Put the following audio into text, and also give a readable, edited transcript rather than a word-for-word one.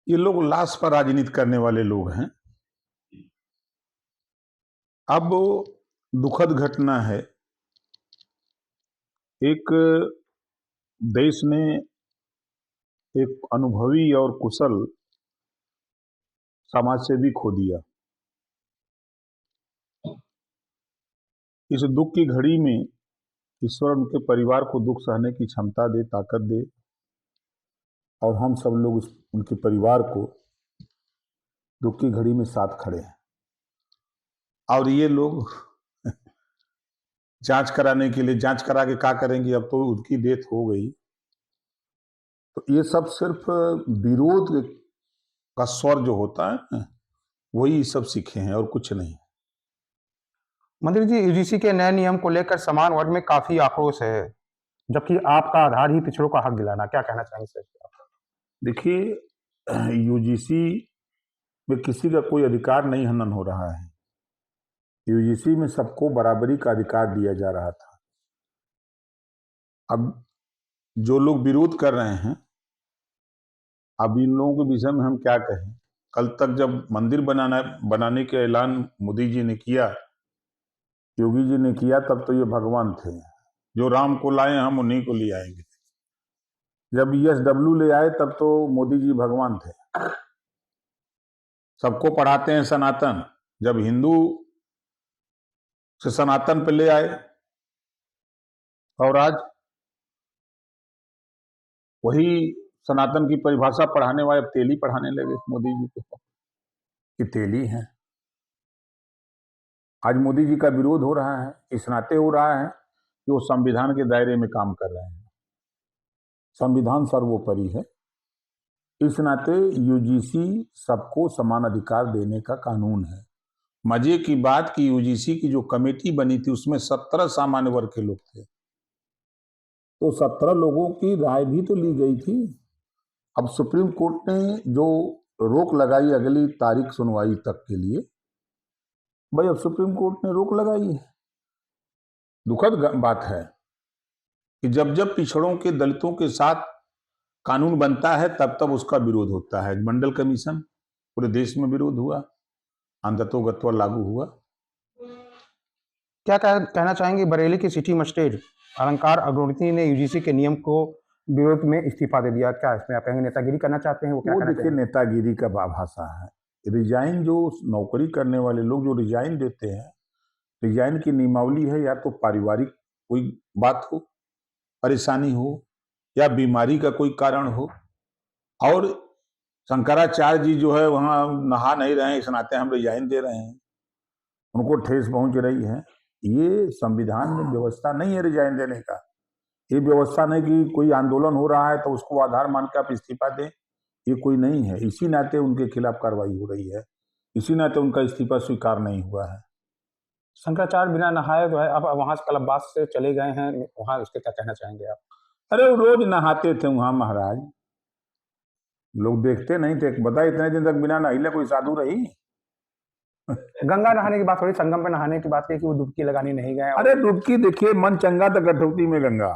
ये लोग लाश पर राजनीति करने वाले लोग हैं। अब दुखद घटना है, एक देश ने एक अनुभवी और कुशल समाजसेवी खो दिया। इस दुख की घड़ी में ईश्वर उनके परिवार को दुख सहने की क्षमता दे, ताकत दे, और हम सब लोग उनके परिवार को दुख की घड़ी में साथ खड़े हैं। और ये लोग जांच कराने के लिए, जांच करा के क्या करेंगे, अब तो उनकी डेथ हो गई। तो ये सब सिर्फ विरोध का स्वर जो होता है ना, वही सब सीखे हैं और कुछ नहीं। मंत्री जी, यूजीसी के नए नियम को लेकर समान वर्ग में काफी आक्रोश है, जबकि आपका आधार ही पिछड़ों का हक दिलाना, क्या कहना चाहेंगे सर? देखिए, यूजीसी में किसी का कोई अधिकार नहीं हनन हो रहा है। यूजीसी में सबको बराबरी का अधिकार दिया जा रहा था। अब जो लोग विरोध कर रहे हैं, अब इन लोगों के विषय में हम क्या कहें। कल तक जब मंदिर बनाने के ऐलान मोदी जी ने किया, योगी जी ने किया, तब तो ये भगवान थे। जो राम को लाए हम उन्हीं को ले आएंगे। जब ESW ले आए तब तो मोदी जी भगवान थे। सबको पढ़ाते हैं सनातन, जब हिंदू से सनातन पे ले आए, और आज वही सनातन की परिभाषा पढ़ाने वाले अब तेली पढ़ाने लगे मोदी जी को कि तेली हैं। आज मोदी जी का विरोध हो रहा है, इस नाते हो रहा है कि वो संविधान के दायरे में काम कर रहे हैं। संविधान सर्वोपरि है। इस नाते यूजीसी सबको समान अधिकार देने का कानून है। मजे की बात कि यूजीसी की जो कमेटी बनी थी उसमें 17 सामान्य वर्ग के लोग थे, तो 17 लोगों की राय भी तो ली गई थी। अब सुप्रीम कोर्ट ने जो रोक लगाई अगली तारीख सुनवाई तक के लिए, भाई अब सुप्रीम कोर्ट ने रोक लगाई है। दुखद बात है कि जब जब पिछड़ों के, दलितों के साथ कानून बनता है तब तब उसका विरोध होता है। मंडल कमीशन पूरे देश में विरोध हुआ, अंततोगत्वा लागू हुआ। क्या कहना चाहेंगे बरेली की सिटी मजिस्ट्रेट अलंकार अग्रणी ने यूजीसी के नियम को विरोध में इस्तीफा दे दिया, क्या इसमें आप कहेंगे नेतागिरी करना चाहते हैं? वो देखिए, नेतागिरी का भाषा है। रिजाइन जो नौकरी करने वाले लोग जो रिजाइन देते हैं, रिजाइन की नियमावली है, या तो पारिवारिक कोई बात हो, परेशानी हो, या बीमारी का कोई कारण हो, और शंकराचार्य जी जो है वहां नहा नहीं रहे हैं, इस नाते हम रिजाइन दे रहे हैं, उनको ठेस पहुंच रही है। ये संविधान में व्यवस्था नहीं है रिजाइन देने का। ये व्यवस्था नहीं कि कोई आंदोलन हो रहा है तो उसको आधार मान के आप इस्तीफा दें, ये कोई नहीं है। इसी नाते उनके खिलाफ कार्रवाई हो रही है, इसी नाते उनका इस्तीफा स्वीकार नहीं हुआ है। शंकराचार्य बिना नहाए जो है अब वहां से कलब्बास से चले गए हैं, वहां उसके क्या कहना चाहेंगे आप? अरे रोज नहाते थे वहां महाराज, लोग देखते नहीं थे। बता, इतने दिन तक बिना नहिले कोई साधु रही? गंगा नहाने की बात हो रही, संगम पे नहाने की बात की कि वो डुबकी लगाने नहीं गए। अरे डुबकी देखिए, मन चंगा तो कठौती में गंगा।